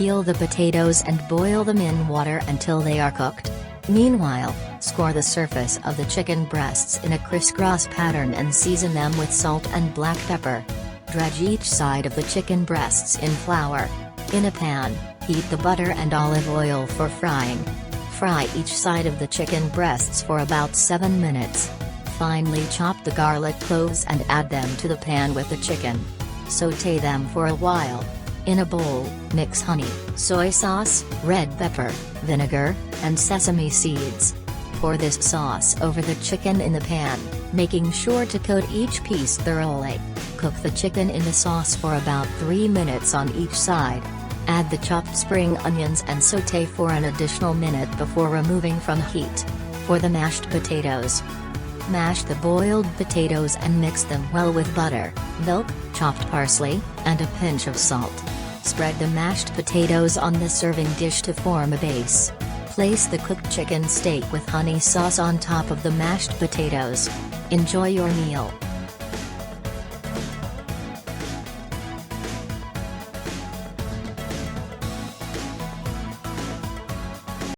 Peel the potatoes and boil them in water until they are cooked. Meanwhile, score the surface of the chicken breasts in a crisscross pattern and season them with salt and black pepper. Dredge each side of the chicken breasts in flour. In a pan, heat the butter and olive oil for frying. Fry each side of the chicken breasts for about 7 minutes. Finely chop the garlic cloves and add them to the pan with the chicken. Sauté them for a while. In a bowl, mix honey, soy sauce, red pepper, vinegar, and sesame seeds. Pour this sauce over the chicken in the pan, making sure to coat each piece thoroughly. Cook the chicken in the sauce for about 3 minutes on each side. Add the chopped spring onions and sauté for an additional minute before removing from heat. For the mashed potatoes, mash the boiled potatoes and mix them well with butter, milk, chopped parsley, and a pinch of salt. Spread the mashed potatoes on the serving dish to form a base. Place the cooked chicken steak with honey sauce on top of the mashed potatoes. Enjoy your meal.